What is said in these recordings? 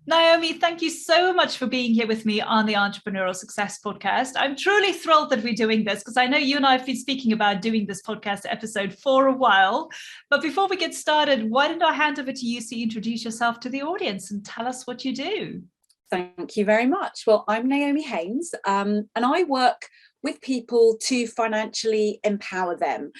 Naomi, thank you so much for being here with me on the Entrepreneurial Success Podcast. I'm truly thrilled that we're doing this because I know you and I have been speaking about doing this podcast episode for a while. But before we get started, why don't I hand over to you so you introduce yourself to the audience and tell us what you do? Thank you very much. Well, I'm Naomi Haynes, and I work with people to financially empower them.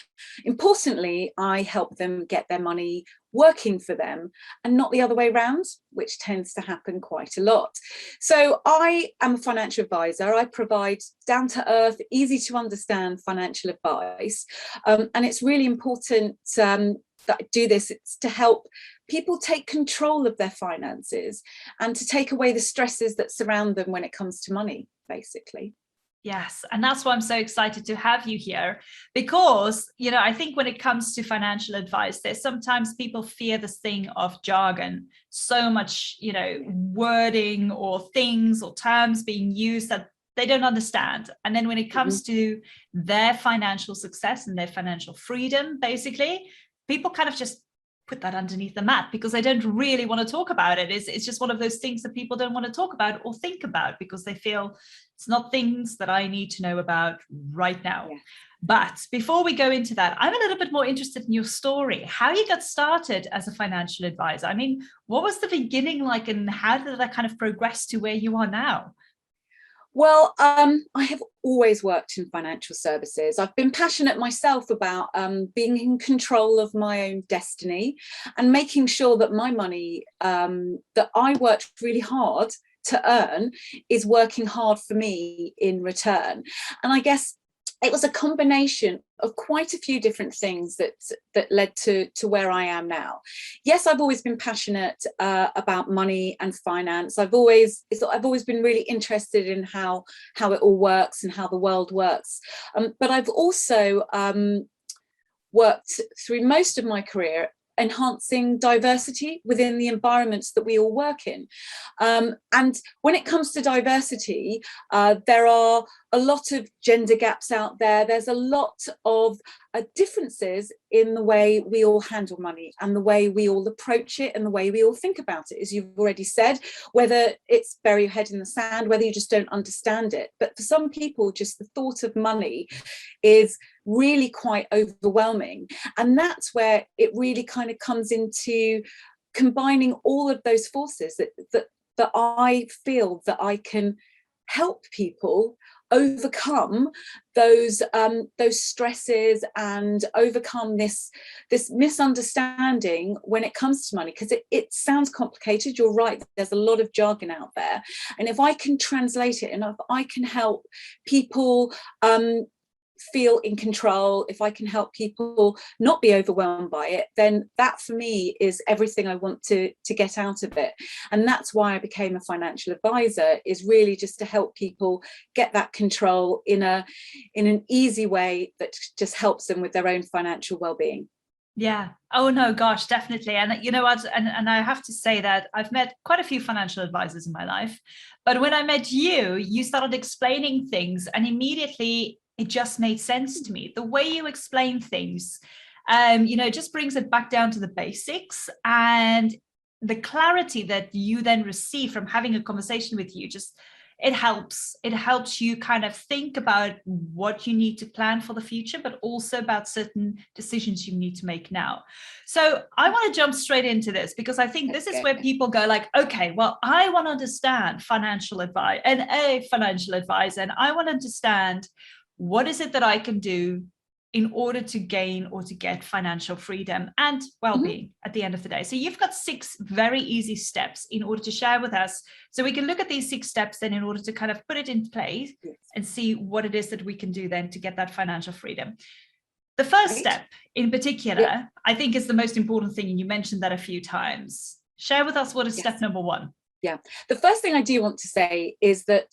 Importantly, I help them get their money working for them and not the other way around, which tends to happen quite a lot. So I am a financial advisor. I provide down-to-earth, easy to understand financial advice. And it's really important that I do this. It's to help people take control of their finances and to take away the stresses that surround them when it comes to money, basically. Yes. And that's why I'm so excited to have you here, because, I think when it comes to financial advice, there's sometimes people fear this thing of jargon, so much, wording or things or terms being used that they don't understand. And then when it comes to their financial success and their financial freedom, basically, people kind of just put that underneath the mat because they don't really want to talk about it. It's just one of those things that people don't want to talk about or think about because they feel it's not things that I need to know about right now. Yeah. But before we go into that, I'm a little bit more interested in your story, how you got started as a financial advisor. I mean, what was the beginning like and how did that kind of progress to where you are now? Well, I have always worked in financial services. I've been passionate myself about being in control of my own destiny and making sure that my money that I worked really hard to earn is working hard for me in return. And I guess it was a combination of quite a few different things that led to where I am now. Yes, I've always been passionate about money and finance. I've always been really interested in how it all works and how the world works. But I've also worked through most of my career enhancing diversity within the environments that we all work in. And when it comes to diversity, there are a lot of gender gaps out there. There's a lot of differences in the way we all handle money and the way we all approach it and the way we all think about it, as you've already said, whether it's bury your head in the sand, whether you just don't understand it. But for some people, just the thought of money is really quite overwhelming. And that's where it really kind of comes into combining all of those forces that I feel that I can help people overcome those stresses and overcome this misunderstanding when it comes to money, because it sounds complicated. You're right, there's a lot of jargon out there, and if I can translate it and if I can help people feel in control, if I can help people not be overwhelmed by it, then that for me is everything I want to get out of it. And that's why I became a financial advisor, is really just to help people get that control in an easy way that just helps them with their own financial well-being. Yeah. Oh no, gosh, definitely. And you know what? And I have to say that I've met quite a few financial advisors in my life, but when I met you, you started explaining things and immediately it just made sense to me. The way you explain things, just brings it back down to the basics, and the clarity that you then receive from having a conversation with you, it helps you kind of think about what you need to plan for the future, but also about certain decisions you need to make now. So I want to jump straight into this because I think this is where people go like, okay, well, I want to understand financial advice and a financial advisor, and I want to understand what is it that I can do in order to gain or to get financial freedom and well-being at the end of the day. So you've got 6 very easy steps in order to share with us. So we can look at these 6 steps then in order to kind of put it into place and see what it is that we can do then to get that financial freedom. The first step in particular, I think is the most important thing. And you mentioned that a few times. Share with us what is step number 1. Yeah. The first thing I do want to say is that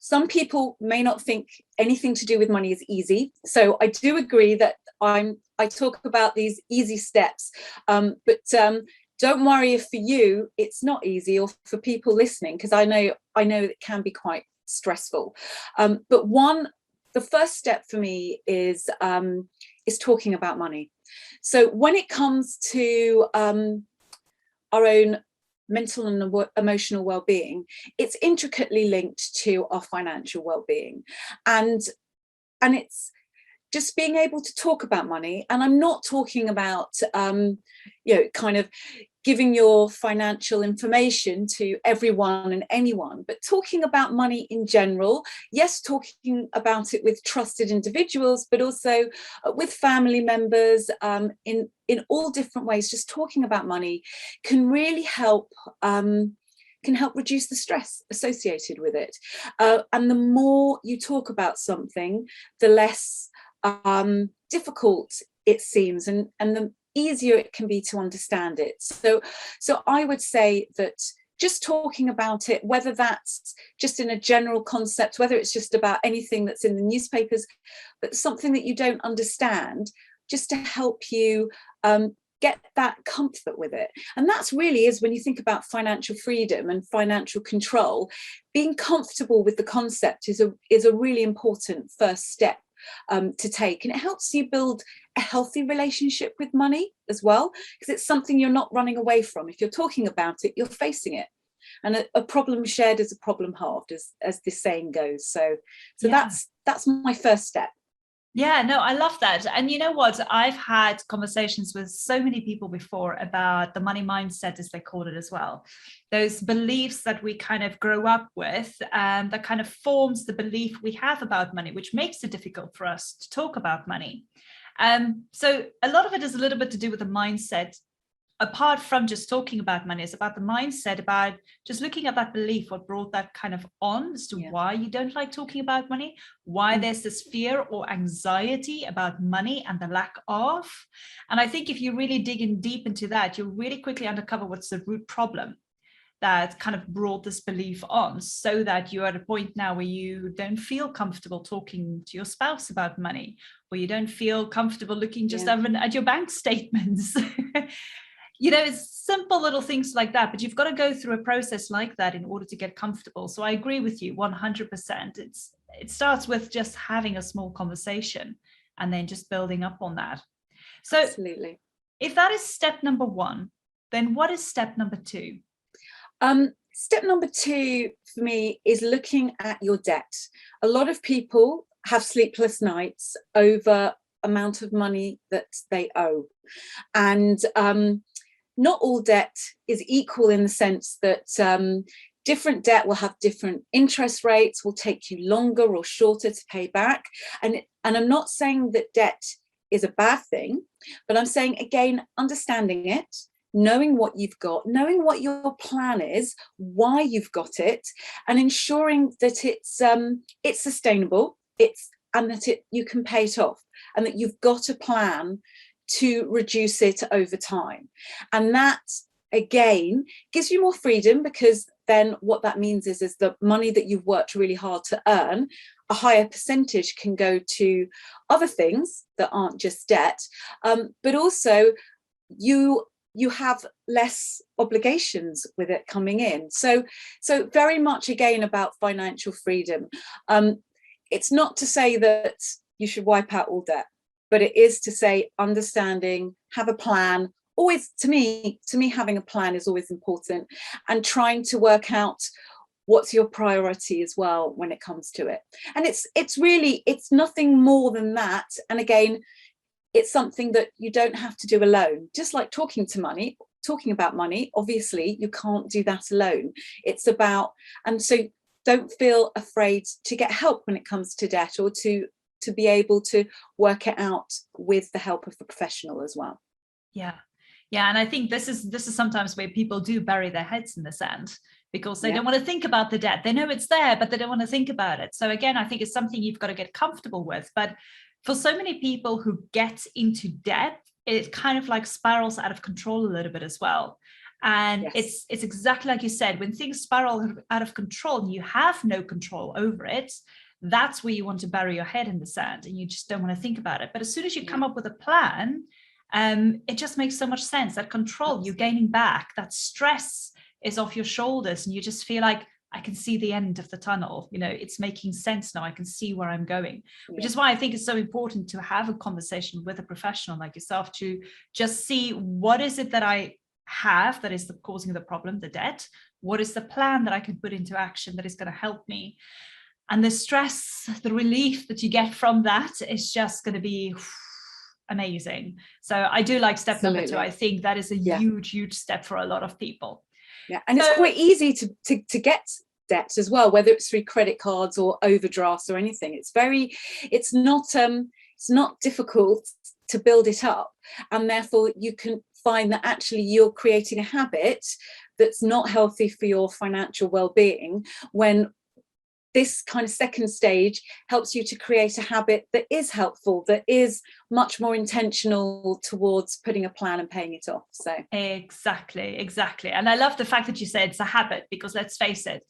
some people may not think anything to do with money is easy. So I do agree that I talk about these easy steps, but don't worry if for you it's not easy, or for people listening, because I know it can be quite stressful. But the first step for me is talking about money. So when it comes to our own mental and emotional well-being, it's intricately linked to our financial well-being. And it's just being able to talk about money. And I'm not talking about, kind of giving your financial information to everyone and anyone, but talking about money in general. Yes, talking about it with trusted individuals, but also with family members, in all different ways. Just talking about money can really help reduce the stress associated with it. And the more you talk about something, the less difficult it seems, and the easier it can be to understand it. So I would say that just talking about it, whether that's just in a general concept, whether it's just about anything that's in the newspapers, but something that you don't understand, just to help you get that comfort with it. And that's really is, when you think about financial freedom and financial control, being comfortable with the concept is a really important first step to take. And it helps you build a healthy relationship with money as well, because it's something you're not running away from. If you're talking about it, you're facing it. And a problem shared is a problem halved, as this saying goes. So yeah. That's my first step. Yeah, no, I love that. And you know what? I've had conversations with so many people before about the money mindset, as they call it as well. Those beliefs that we kind of grow up with, that kind of forms the belief we have about money, which makes it difficult for us to talk about money. So a lot of it is a little bit to do with the mindset. Apart from just talking about money, it's about the mindset, about just looking at that belief, what brought that kind of on as to why you don't like talking about money, why there's this fear or anxiety about money and the lack of. And I think if you really dig in deep into that, you'll really quickly uncover what's the root problem that kind of brought this belief on, so that you're at a point now where you don't feel comfortable talking to your spouse about money, or you don't feel comfortable looking just at your bank statements. You know, it's simple little things like that, but you've got to go through a process like that in order to get comfortable. So I agree with you 100%. It starts with just having a small conversation and then just building up on that. So absolutely. If that is step number one, then what is step number two? Step number two for me is looking at your debt. A lot of people have sleepless nights over amount of money that they owe. And not all debt is equal, in the sense that different debt will have different interest rates, will take you longer or shorter to pay back. And I'm not saying that debt is a bad thing, but I'm saying, again, understanding it, knowing what you've got, knowing what your plan is, why you've got it, and ensuring that it's sustainable, and that you can pay it off, and that you've got a plan to reduce it over time. And that, again, gives you more freedom, because then what that means is the money that you've worked really hard to earn, a higher percentage can go to other things that aren't just debt, but also you have less obligations with it coming in. So very much, again, about financial freedom. It's not to say that you should wipe out all debt, but it is to say, understanding, have a plan. Always, to me, having a plan is always important, and trying to work out what's your priority as well when it comes to it. And it's nothing more than that. And again, it's something that you don't have to do alone. Just like talking about money, obviously you can't do that alone. It's about, and so don't feel afraid to get help when it comes to debt, or to be able to work it out with the help of a professional as well. Yeah. And I think this is sometimes where people do bury their heads in the sand, because they don't want to think about the debt. They know it's there, but they don't want to think about it. So again, I think it's something you've got to get comfortable with. But for so many people who get into debt, it kind of like spirals out of control a little bit as well. And it's exactly like you said, when things spiral out of control and you have no control over it, that's where you want to bury your head in the sand, and you just don't want to think about it. But as soon as you come up with a plan, it just makes so much sense. That control you're gaining back, that stress is off your shoulders, and you just feel like, I can see the end of the tunnel. You know, it's making sense now. I can see where I'm going, which is why I think it's so important to have a conversation with a professional like yourself, to just see, what is it that I have that is causing the problem, the debt? What is the plan that I can put into action that is going to help me? And the stress, the relief that you get from that is just going to be amazing. So I do like step number 2. I think that is a huge step for a lot of people. Yeah, and it's quite easy to get debt as well, whether it's through credit cards or overdrafts or anything. It's not difficult to build it up, and therefore you can find that actually you're creating a habit that's not healthy for your financial well-being, when this kind of second stage helps you to create a habit that is helpful, that is much more intentional towards putting a plan and paying it off. So exactly. And I love the fact that you said it's a habit, because let's face it,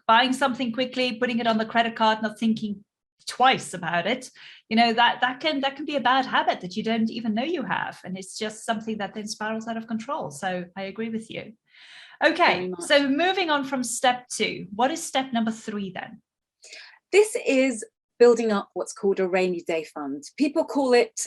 buying something quickly, putting it on the credit card, not thinking twice about it, that can be a bad habit that you don't even know you have, and it's just something that then spirals out of control. So I agree with you. Okay, so moving on from step 2, what is step number 3 then? This is building up what's called a rainy day fund. People call it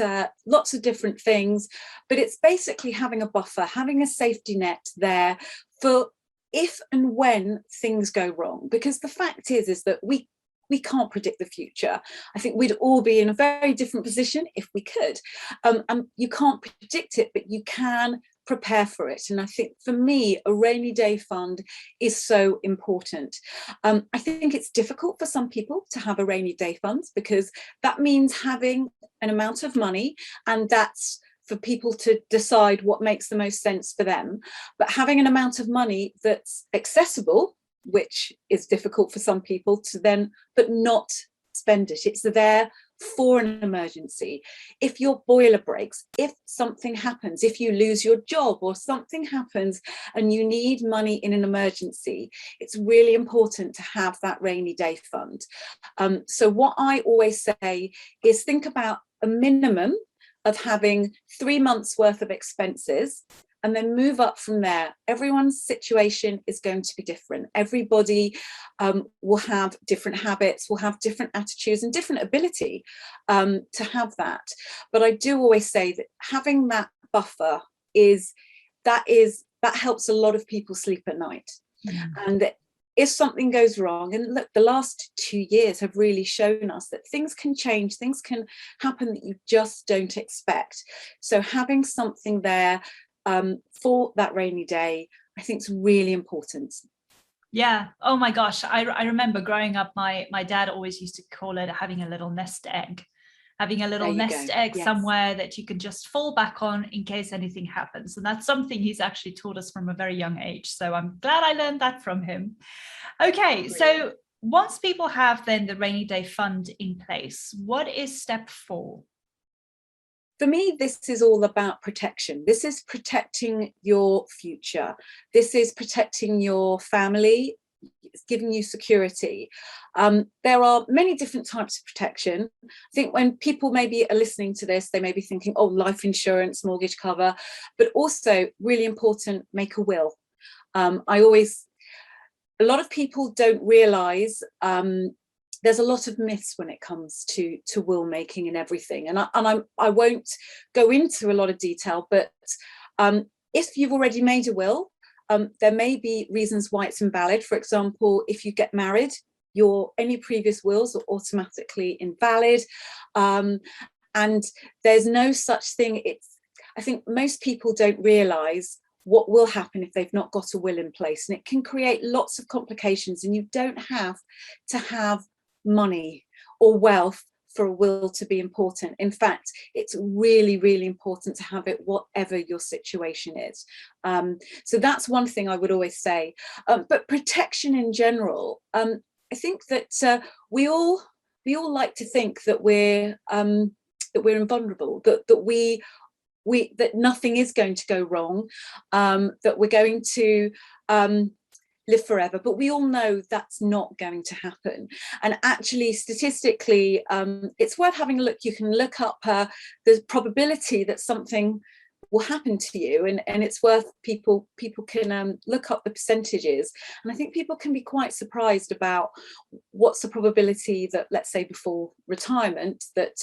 lots of different things, but it's basically having a buffer, having a safety net there for if and when things go wrong. Because the fact is that we can't predict the future. I think we'd all be in a very different position if we could. And you can't predict it, but you can prepare for it. And I think for me, a rainy day fund is so important. I think it's difficult for some people to have a rainy day fund, because that means having an amount of money, and that's for people to decide what makes the most sense for them. But having an amount of money that's accessible, which is difficult for some people to then, but not spend it. It's there for an emergency. If your boiler breaks, if something happens, if you lose your job or something happens and you need money in an emergency, it's really important to have that rainy day fund. So what I always say is think about a minimum of having 3 months worth of expenses, and then move up from there. Everyone's situation is going to be different. Everybody will have different habits, will have different attitudes and different ability to have that. But I do always say that having that buffer that helps a lot of people sleep at night. And if something goes wrong, and look, the last 2 years have really shown us that things can change, things can happen that you just don't expect. So having something there for that rainy day, I think is really important. Yeah. Oh my gosh. I remember growing up, my dad always used to call it having a little nest egg. Having a little nest egg somewhere that you can just fall back on in case anything happens. And that's something he's actually taught us from a very young age. So I'm glad I learned that from him. Okay. So once people have then the rainy day fund in place, what is step 4? For me, this is all about protection. This is protecting your future. This is protecting your family. It's giving you security. There are many different types of protection. I think when people maybe are listening to this, they may be thinking, oh, life insurance, mortgage cover, but also really important, make a will. A lot of people don't realise there's a lot of myths when it comes to will making and everything. And I won't go into a lot of detail, but if you've already made a will, there may be reasons why it's invalid. For example, if you get married, any previous wills are automatically invalid. And there's no such thing. I think most people don't realise what will happen if they've not got a will in place. And it can create lots of complications, and you don't have to have money or wealth for a will to be important. In fact, it's really, really important to have it whatever your situation is. So that's one thing I would always say. But protection in general, I think that we all like to think that we're invulnerable, that nothing is going to go wrong, that we're going to live forever, but we all know that's not going to happen. And actually, statistically, it's worth having a look. You can look up the probability that something will happen to you, and it's worth people can look up the percentages, and I think people can be quite surprised about what's the probability that, let's say before retirement, that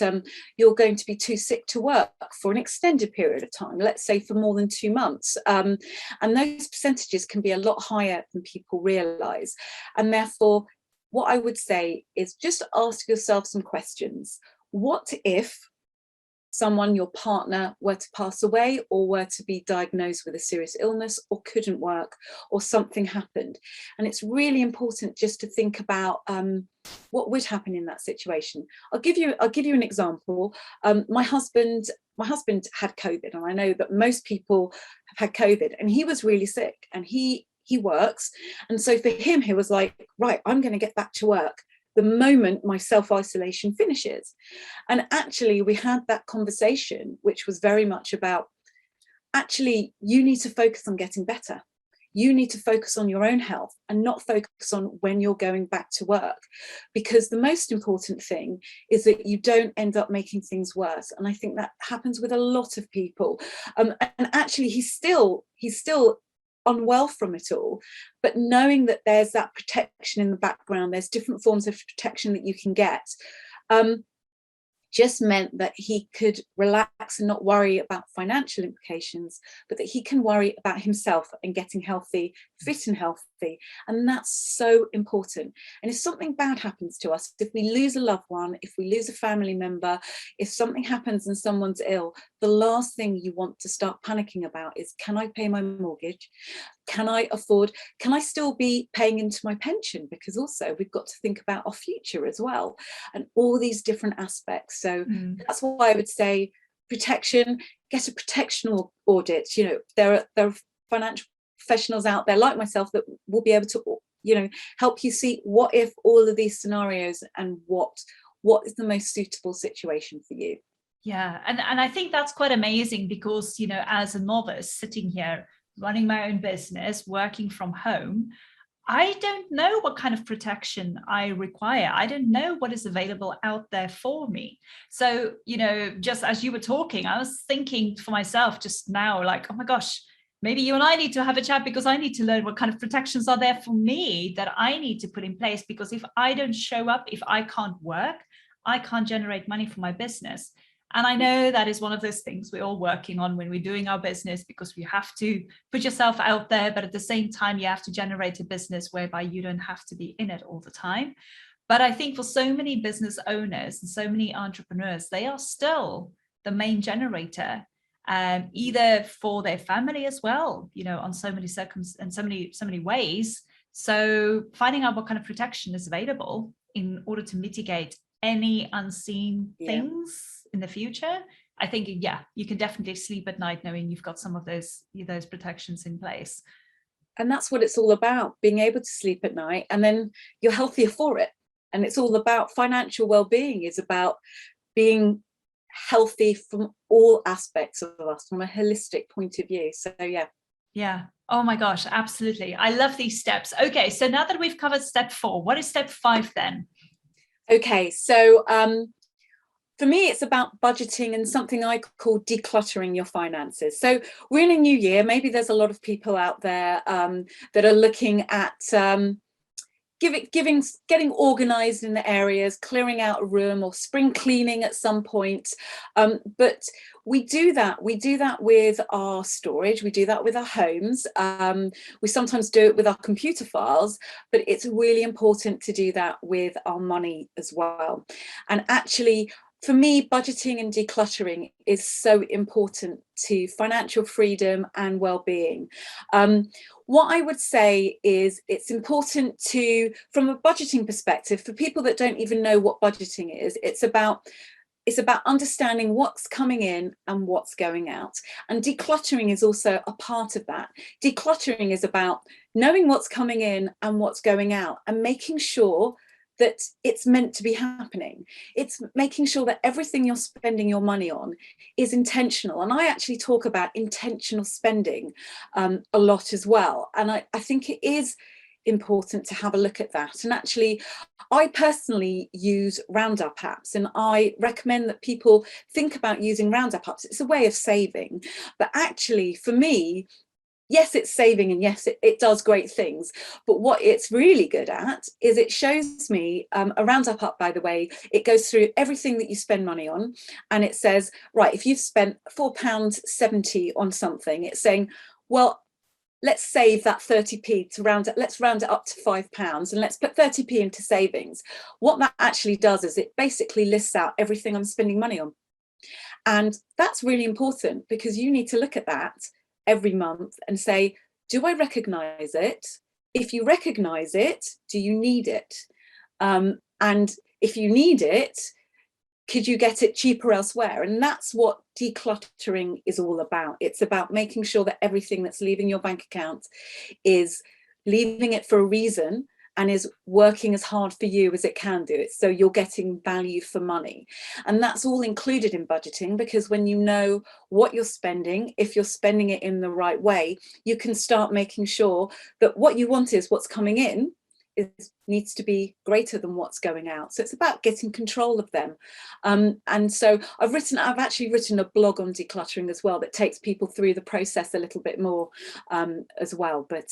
you're going to be too sick to work for an extended period of time, let's say for more than 2 months, and those percentages can be a lot higher than people realize. And therefore what I would say is just ask yourself some questions. What if someone, your partner, were to pass away, or were to be diagnosed with a serious illness, or couldn't work, or something happened? And it's really important just to think about what would happen in that situation. I'll give you an example. My husband had COVID, and I know that most people have had COVID, and he was really sick, and he works, and so for him, he was like, right, I'm going to get back to work the moment my self-isolation finishes. And actually we had that conversation, which was very much about, actually, you need to focus on getting better. You need to focus on your own health and not focus on when you're going back to work, because the most important thing is that you don't end up making things worse. And I think that happens with a lot of people. And actually he's still unwell from it all, but knowing that there's that protection in the background, there's different forms of protection that you can get, just meant that he could relax and not worry about financial implications, but that he can worry about himself and getting healthy, fit and healthy. And that's so important. And if something bad happens to us, if we lose a loved one, if we lose a family member, if something happens and someone's ill, the last thing you want to start panicking about is, can I pay my mortgage? Can I afford, can I still be paying into my pension? Because also we've got to think about our future as well, and all these different aspects. So that's why I would say protection, get a protection audit. You know, there are financial professionals out there like myself that will be able to, you know, help you see what if all of these scenarios, and what is the most suitable situation for you. Yeah, and I think that's quite amazing, because, you know, as a novice sitting here running my own business, working from home, I don't know what kind of protection I require. I don't know what is available out there for me. So, you know, just as you were talking, I was thinking for myself just now, like, oh my gosh, maybe you and I need to have a chat, because I need to learn what kind of protections are there for me that I need to put in place. Because if I don't show up, if I can't work, I can't generate money for my business. And I know that is one of those things we're all working on when we're doing our business, because we have to put yourself out there, but at the same time, you have to generate a business whereby you don't have to be in it all the time. But I think for so many business owners and so many entrepreneurs, they are still the main generator, either for their family as well, you know, on so many and so many ways. So finding out what kind of protection is available in order to mitigate any unseen things in the future, I think, yeah, you can definitely sleep at night knowing you've got some of those protections in place. And that's what it's all about, being able to sleep at night, and then you're healthier for it. And it's all about financial well-being, is about being healthy from all aspects of us, from a holistic point of view. So yeah. Oh my gosh, absolutely. I love these steps. Okay, so now that we've covered step 4, what is step 5 then? Okay, so for me, it's about budgeting and something I call decluttering your finances. So we're in a new year. Maybe there's a lot of people out there that are looking at getting organized in the areas, clearing out a room, or spring cleaning at some point. But we do that with our storage, we do that with our homes, we sometimes do it with our computer files, but it's really important to do that with our money as well. And actually, for me, budgeting and decluttering is so important to financial freedom and well-being. What I would say is it's important to, from a budgeting perspective, for people that don't even know what budgeting is, it's about understanding what's coming in and what's going out. And decluttering is also a part of that. Decluttering is about knowing what's coming in and what's going out, and making sure that it's meant to be happening. It's making sure that everything you're spending your money on is intentional. And I actually talk about intentional spending a lot as well. And I think it is important to have a look at that. And actually, I personally use Roundup apps, and I recommend that people think about using Roundup apps. It's a way of saving, but actually for me, yes, it's saving, and yes, it does great things. But what it's really good at is it shows me a Roundup up, by the way, it goes through everything that you spend money on. And it says, right, if you've spent £4.70 on something, it's saying, well, let's save that 30p to let's round it up to £5 and let's put 30p into savings. What that actually does is it basically lists out everything I'm spending money on. And that's really important, because you need to look at that every month and say, do I recognize it? If you recognize it, do you need it? And if you need it, could you get it cheaper elsewhere? And that's what decluttering is all about. It's about making sure that everything that's leaving your bank account is leaving it for a reason and is working as hard for you as it can do it. So you're getting value for money. And that's all included in budgeting, because when you know what you're spending, if you're spending it in the right way, you can start making sure that what you want is what's coming in needs to be greater than what's going out. So it's about getting control of them. And so I've actually written a blog on decluttering as well that takes people through the process a little bit more as well. But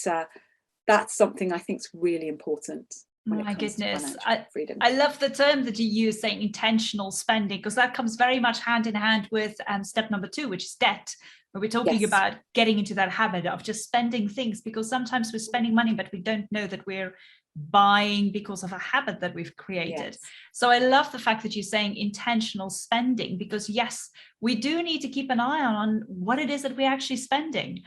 that's something I think is really important. My goodness, I love the term that you use, saying intentional spending, because that comes very much hand in hand with step number 2, which is debt, where we're talking about getting into that habit of just spending things, because sometimes we're spending money, but we don't know that we're buying because of a habit that we've created. So I love the fact that you're saying intentional spending, because yes, we do need to keep an eye on what it is that we're actually spending.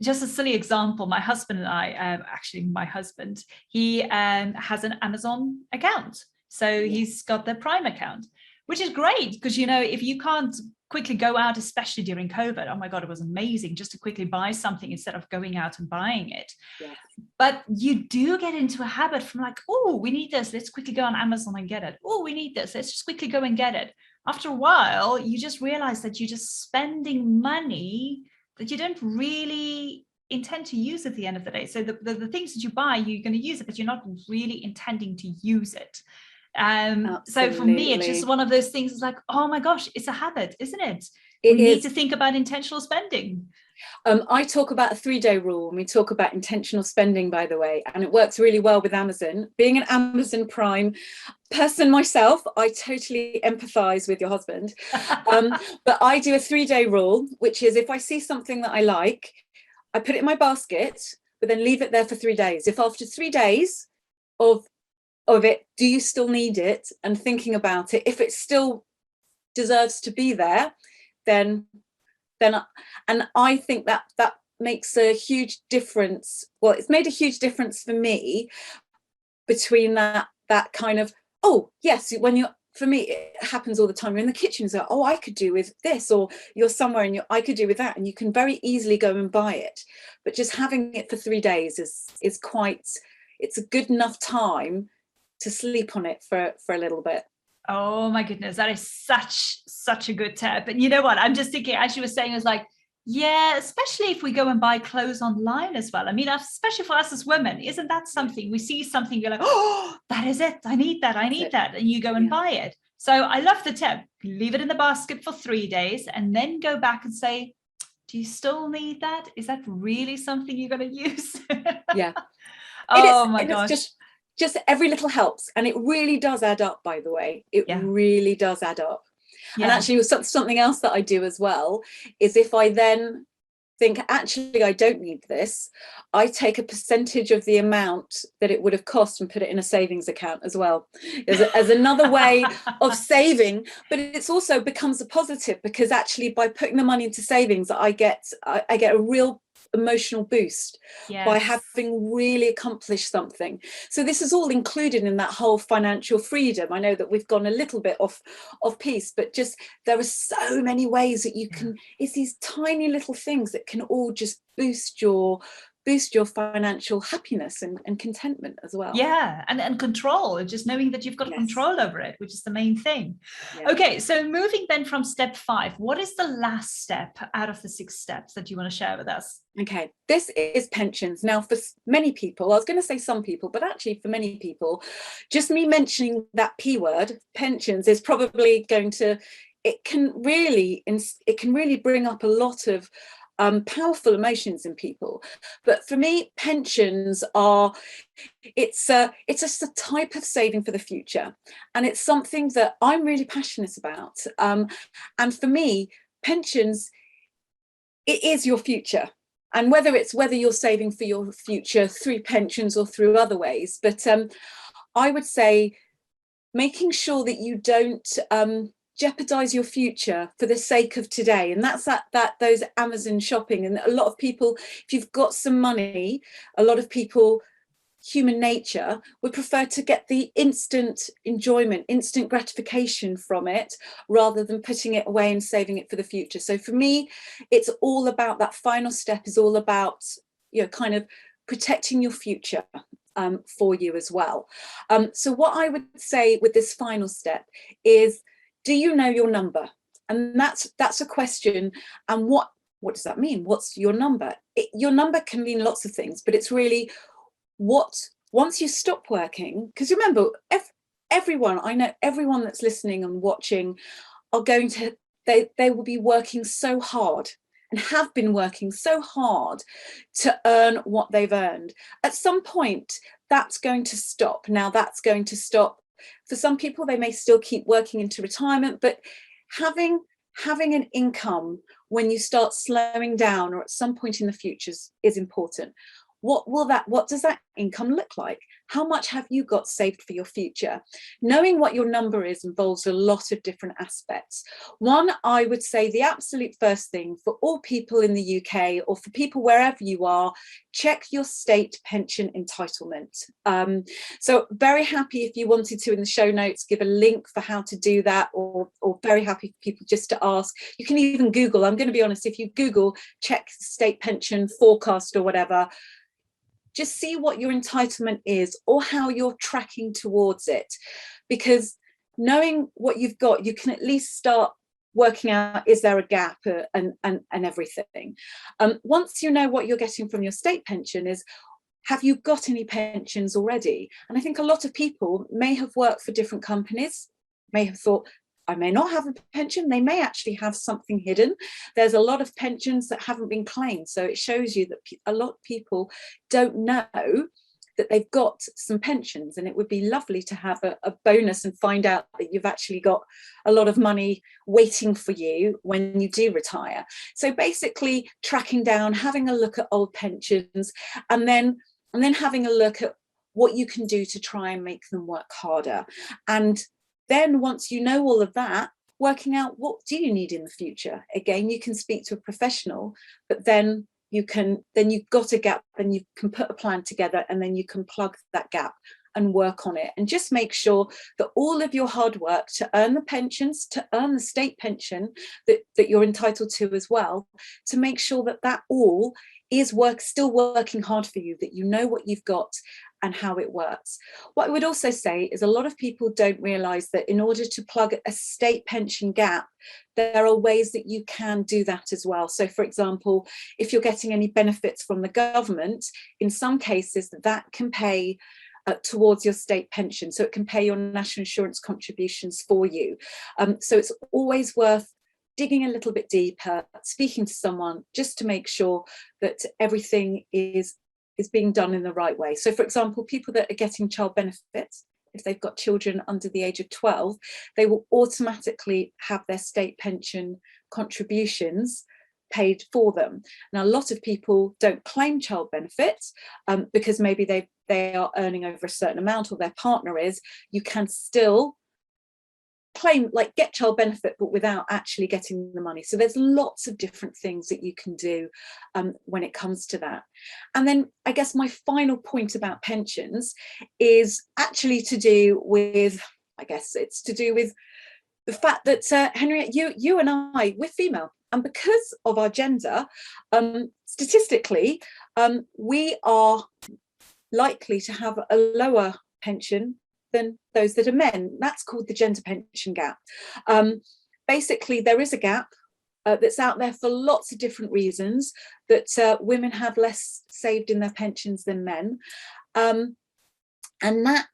Just a silly example, my husband and I, actually my husband, he has an Amazon account. So he's got the Prime account, which is great, because, you know, if you can't quickly go out, especially during COVID, oh my God, it was amazing just to quickly buy something instead of going out and buying it. But you do get into a habit from like, oh, we need this, let's quickly go on Amazon and get it. Oh, we need this, let's just quickly go and get it. After a while, you just realize that you're just spending money that you don't really intend to use at the end of the day. So the things that you buy, you're going to use it, but you're not really intending to use it. So for me, it's just one of those things. It's like, oh my gosh, it's a habit, isn't it? We need to think about intentional spending. I talk about a 3-day rule, and we talk about intentional spending, by the way, and it works really well with Amazon. Being an Amazon Prime person myself, I totally empathize with your husband. But I do a 3-day rule, which is if I see something that I like, I put it in my basket, but then leave it there for 3 days. If after 3 days of it, do you still need it, and thinking about it, if it still deserves to be there, then and I think that makes a huge difference. Well, it's made a huge difference for me between that kind of, oh yes, when you're, for me it happens all the time, you're in the kitchen, so oh, I could do with this, or you're somewhere and I could do with that, and you can very easily go and buy it. But just having it for 3 days is quite, it's a good enough time to sleep on it for a little bit. Oh my goodness, that is such a good tip. And you know what, I'm just thinking, as you were saying, is like, yeah, especially if we go and buy clothes online as well. I mean, especially for us as women, isn't that something? We see something, you're like, oh, that is it, I need that, and you go and buy it. So I love the tip, leave it in the basket for 3 days and then go back and say, do you still need that? Is that really something you're going to use? Oh my gosh. Just every little helps, and it really does add up, by the way. It really does add up. And actually, something else that I do as well is, if I then think, actually, I don't need this, I take a percentage of the amount that it would have cost and put it in a savings account as well, as another way of saving. But it's also becomes a positive, because actually by putting the money into savings, I get a real emotional boost by having really accomplished something. So this is all included in that whole financial freedom. I know that we've gone a little bit off piece, but just there are so many ways that you can, it's these tiny little things that can all just boost your boost your financial happiness and contentment as well. Yeah, and control, just knowing that you've got control over it, which is the main thing. Okay, so moving then from step 5, what is the last step out of the 6 steps that you want to share with us? Okay, this is pensions. Now, for many people, I was going to say some people, but actually for many people, just me mentioning that P word, pensions, is probably going to, it can really bring up a lot of powerful emotions in people. But for me, pensions are, it's just a type of saving for the future, and it's something that I'm really passionate about. And for me, pensions, it is your future. And whether you're saving for your future through pensions or through other ways, but I would say making sure that you don't jeopardize your future for the sake of today. And that's those Amazon shopping. And a lot of people, if you've got some money, a lot of people, human nature, would prefer to get the instant enjoyment, instant gratification from it, rather than putting it away and saving it for the future. So for me, it's all about, that final step is all about, kind of protecting your future for you as well. So what I would say with this final step is, do you know your number? And that's a question. And what does that mean? What's your number? Your number can mean lots of things, but it's really once you stop working, because remember, everyone, I know everyone that's listening and watching are going to, they will be working so hard and have been working so hard to earn what they've earned. At some point, that's going to stop. Now, that's going to stop. For some people, they may still keep working into retirement, but having an income when you start slowing down or at some point in the future is important. What does that income look like? How much have you got saved for your future? Knowing what your number is involves a lot of different aspects. One, I would say the absolute first thing for all people in the UK, or for people wherever you are, check your state pension entitlement. So very happy if you wanted to, in the show notes, give a link for how to do that, or very happy for people just to ask. You can even Google, I'm going to be honest, if you Google check state pension forecast or whatever, just see what your entitlement is or how you're tracking towards it, because knowing what you've got, you can at least start working out, is there a gap, and everything. Once you know what you're getting from your state pension, is, have you got any pensions already? And I think a lot of people may have worked for different companies, may have thought, I may not have a pension. They may actually have something hidden. There's a lot of pensions that haven't been claimed. So it shows you that a lot of people don't know that they've got some pensions, and it would be lovely to have a bonus and find out that you've actually got a lot of money waiting for you when you do retire. So basically tracking down, having a look at old pensions, and then having a look at what you can do to try and make them work harder. And then once you know all of that, working out, what do you need in the future? Again, you can speak to a professional, but then you've got a gap, then you can put a plan together, and then you can plug that gap and work on it. And just make sure that all of your hard work to earn the pensions, to earn the state pension that you're entitled to as well, to make sure that all is still working hard for you, that you know what you've got and how it works. What I would also say is, a lot of people don't realise that in order to plug a state pension gap, there are ways that you can do that as well. So for example, if you're getting any benefits from the government, in some cases that can pay towards your state pension. So it can pay your national insurance contributions for you. So it's always worth digging a little bit deeper, speaking to someone, just to make sure that everything is being done in the right way. So for example, people that are getting child benefits, if they've got children under the age of 12, they will automatically have their state pension contributions paid for them. Now, a lot of people don't claim child benefits because maybe they are earning over a certain amount, or their partner is. You can still claim, like, get child benefit, but without actually getting the money. So there's lots of different things that you can do when it comes to that. And then I guess my final point about pensions is actually to do with, I guess it's to do with the fact that Henriette, you and I, we're female, And because of our gender, statistically, we are likely to have a lower pension than those that are men. That's called the gender pension gap. Basically, there is a gap that's out there for lots of different reasons, that women have less saved in their pensions than men. And that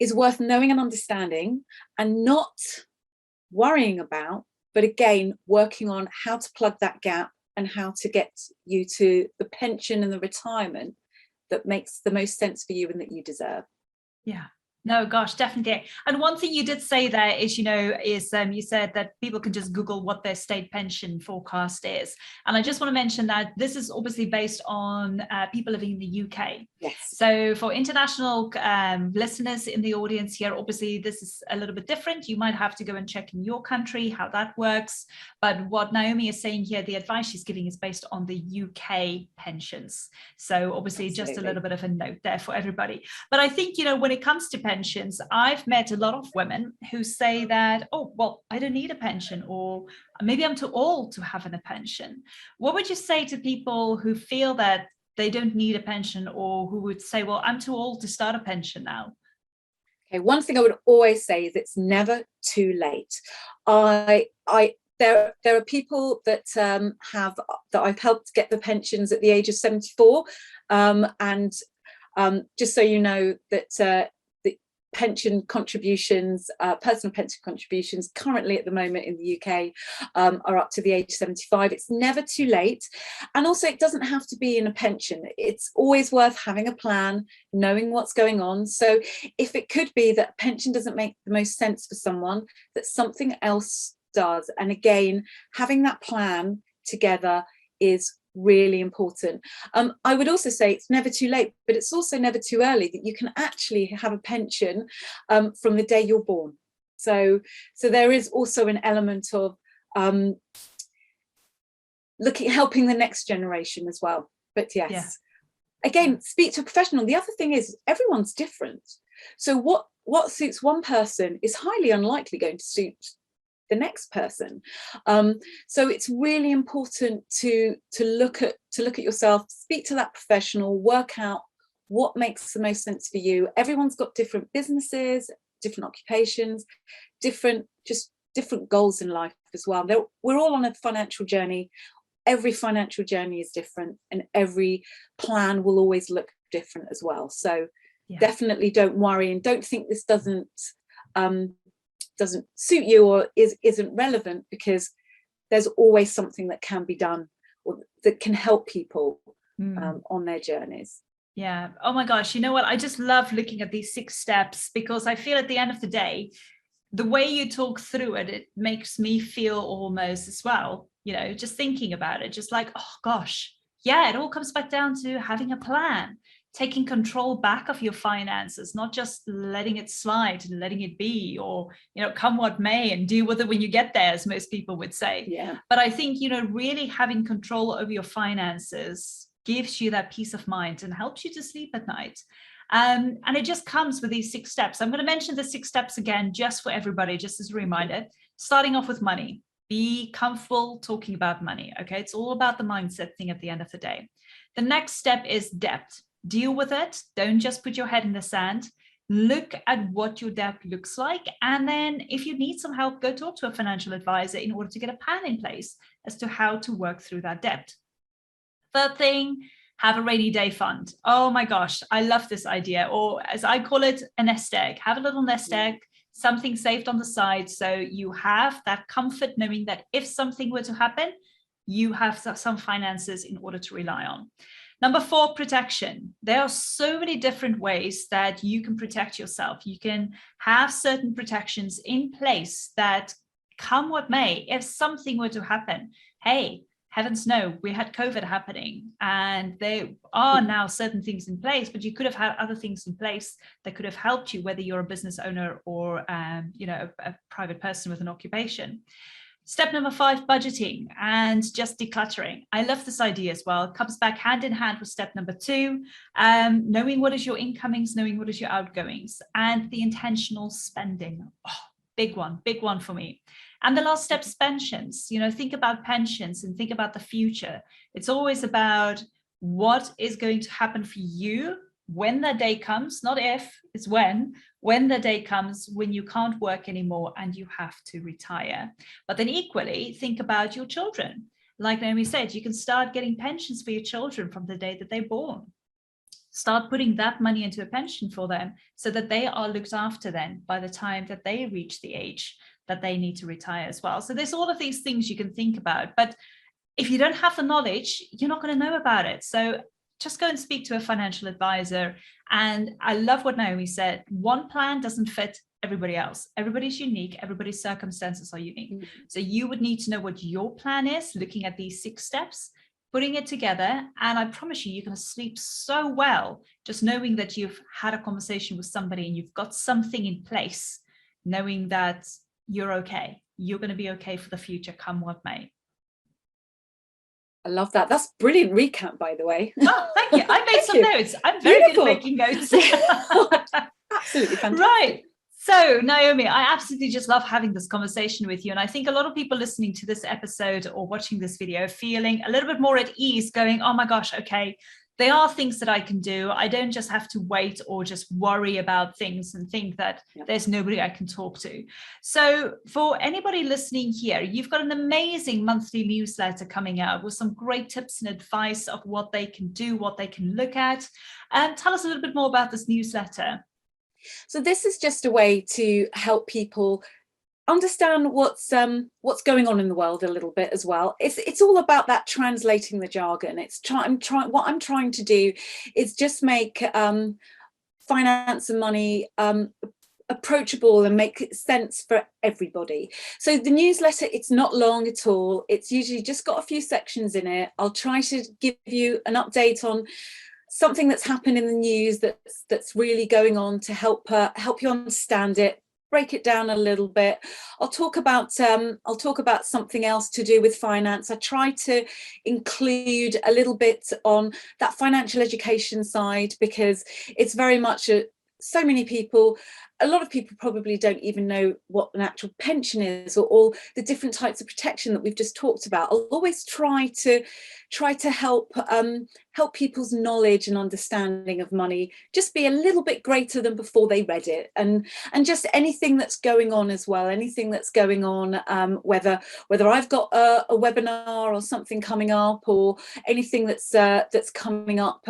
is worth knowing and understanding and not worrying about, but again, working on how to plug that gap and how to get you to the pension and the retirement that makes the most sense for you and that you deserve. Yeah. No, gosh, definitely. And one thing you did say there is, you said that people can just Google what their state pension forecast is. And I just want to mention that this is obviously based on people living in the UK. Yes. So for international listeners in the audience here, obviously this is a little bit different. You might have to go and check in your country how that works. But what Naomi is saying here, the advice she's giving is based on the UK pensions. So obviously just a little bit of a note there for everybody. But I think, when it comes to pensions, I've met a lot of women who say that, oh, well, I don't need a pension, or maybe I'm too old to have a pension. What would you say to people who feel that they don't need a pension, or who would say, well, I'm too old to start a pension now? Okay, one thing I would always say is it's never too late. There are people that I've helped get the pensions at the age of 74, and just so you know that pension contributions, personal pension contributions currently at the moment in the UK are up to the age of 75. It's never too late. And also it doesn't have to be in a pension. It's always worth having a plan, knowing what's going on. So if it could be that pension doesn't make the most sense for someone, that something else does. And again, having that plan together is really important. I would also say it's never too late, but it's also never too early, that you can actually have a pension from the day you're born. So there is also an element of helping the next generation as well. But yes, again, speak to a professional. The other thing is everyone's different. So what suits one person is highly unlikely going to suit the next person. So it's really important to look at yourself, speak to that professional, work out what makes the most sense for you. Everyone's got different businesses, different occupations, different goals in life as well. We're all on a financial journey. Every financial journey is different, and every plan will always look different as well. So definitely don't worry, and don't think this doesn't suit you or isn't relevant, because there's always something that can be done or that can help people on their journeys. Yeah. Oh my gosh. You know what? I just love looking at these 6 steps, because I feel at the end of the day, the way you talk through it, it makes me feel almost as well, just thinking about it, just like, oh gosh, yeah, it all comes back down to having a plan, taking control back of your finances, not just letting it slide and letting it be, or, come what may, and deal with it when you get there, as most people would say. Yeah. But I think, really having control over your finances gives you that peace of mind and helps you to sleep at night. And it just comes with these 6 steps. I'm going to mention the 6 steps again, just for everybody, just as a reminder. Starting off with money. Be comfortable talking about money. Okay. It's all about the mindset thing at the end of the day. The next step is debt. Deal with it. Don't just put your head in the sand. Look at what your debt looks like. And then if you need some help, go talk to a financial advisor in order to get a plan in place as to how to work through that debt. Third thing, have a rainy day fund. Oh my gosh, I love this idea. Or as I call it, a nest egg. Have a little nest egg, something saved on the side. So you have that comfort knowing that if something were to happen, you have some finances in order to rely on. Number 4, protection. There are so many different ways that you can protect yourself. You can have certain protections in place that, come what may, if something were to happen, hey, heavens no, we had COVID happening, and there are now certain things in place, but you could have had other things in place that could have helped you, whether you're a business owner or a private person with an occupation. Step number 5, budgeting and just decluttering. I love this idea as well. It comes back hand in hand with step number 2, knowing what is your incomings, knowing what is your outgoings, and the intentional spending. Oh, big one for me. And the last step's pensions. Think about pensions and think about the future. It's always about what is going to happen for you when that day comes, not if, it's when the day comes when you can't work anymore and you have to retire. But then equally, think about your children. Like Naomi said, you can start getting pensions for your children from the day that they're born. Start putting that money into a pension for them so that they are looked after then by the time that they reach the age that they need to retire as well. So there's all of these things you can think about. But if you don't have the knowledge, you're not going to know about it. So just go and speak to a financial advisor. And I love what Naomi said. One plan doesn't fit everybody else. Everybody's unique. Everybody's circumstances are unique. Mm-hmm. So you would need to know what your plan is, looking at these 6 steps, putting it together. And I promise you're going to sleep so well, just knowing that you've had a conversation with somebody and you've got something in place, knowing that you're okay. You're going to be okay for the future, come what may. I love that. That's brilliant recap, by the way. Oh, thank you. I made some notes. I'm very good at making notes. Absolutely fantastic. Right. So, Naomi, I absolutely just love having this conversation with you. And I think a lot of people listening to this episode or watching this video feeling a little bit more at ease, going, oh my gosh, okay, there are things that I can do. I don't just have to wait or just worry about things and think that there's nobody I can talk to. So for anybody listening here, you've got an amazing monthly newsletter coming out with some great tips and advice of what they can do, what they can look at. And tell us a little bit more about this newsletter. So this is just a way to help people understand what's going on in the world a little bit as well. It's all about that translating the jargon. What I'm trying to do is just make finance and money approachable and make sense for everybody. So the newsletter, it's not long at all. It's usually just got a few sections in it. I'll try to give you an update on something that's happened in the news that's really going on to help you understand it, break it down a little bit. I'll talk about something else to do with finance. I try to include a little bit on that financial education side, because it's very much a lot of people probably don't even know what an actual pension is, or all the different types of protection that we've just talked about. I'll always try to help people's knowledge and understanding of money just be a little bit greater than before they read it, and just anything that's going on as well, whether I've got a webinar or something coming up, or anything that's coming up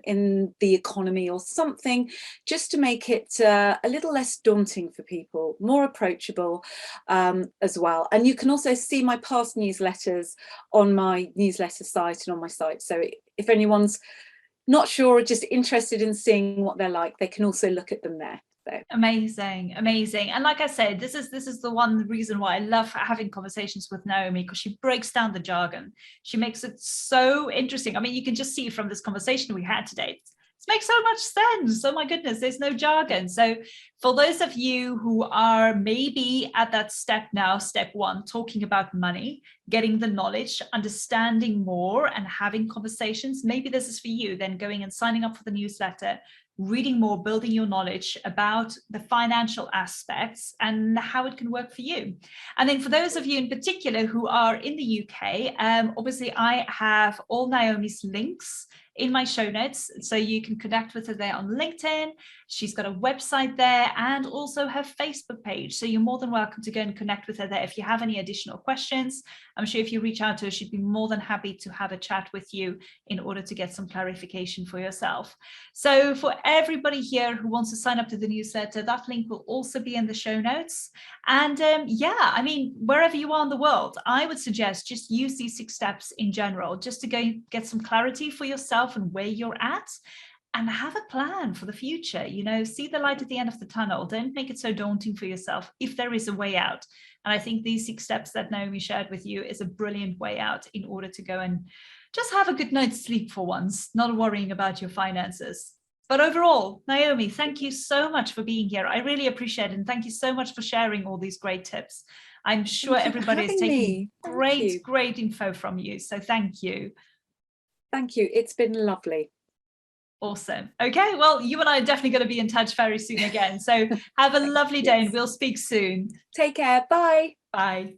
in the economy or something, just to make it a little less daunting for people, more approachable as well. And you can also see my past newsletters on my newsletter site and on my site. So if anyone's not sure or just interested in seeing what they're like, they can also look at them there. So. Amazing. And like I said, this is the reason why I love having conversations with Naomi, because she breaks down the jargon. She makes it so interesting. I mean, you can just see from this conversation we had today, it makes so much sense. Oh my goodness, there's no jargon. So for those of you who are maybe at that step now, step 1, talking about money, getting the knowledge, understanding more and having conversations, maybe this is for you, then going and signing up for the newsletter, reading more, building your knowledge about the financial aspects and how it can work for you. And then for those of you in particular who are in the UK, obviously I have all Naomi's links in my show notes, so you can connect with her there on LinkedIn. She's got a website there and also her Facebook page. So you're more than welcome to go and connect with her there. If you have any additional questions, I'm sure if you reach out to her, she'd be more than happy to have a chat with you in order to get some clarification for yourself. So for everybody here who wants to sign up to the newsletter, that link will also be in the show notes. And I mean, wherever you are in the world, I would suggest just use these 6 steps in general, just to go get some clarity for yourself and where you're at, and have a plan for the future. See the light at the end of the tunnel. Don't make it so daunting for yourself if there is a way out. And I think these 6 steps that Naomi shared with you is a brilliant way out in order to go and just have a good night's sleep for once, not worrying about your finances. But overall, Naomi, thank you so much for being here. I really appreciate it. And thank you so much for sharing all these great tips. I'm sure everybody is taking great info from you. So thank you. Thank you. It's been lovely. Awesome. Okay, well, you and I are definitely going to be in touch very soon again. So have a lovely day and we'll speak soon. Take care. Bye. Bye.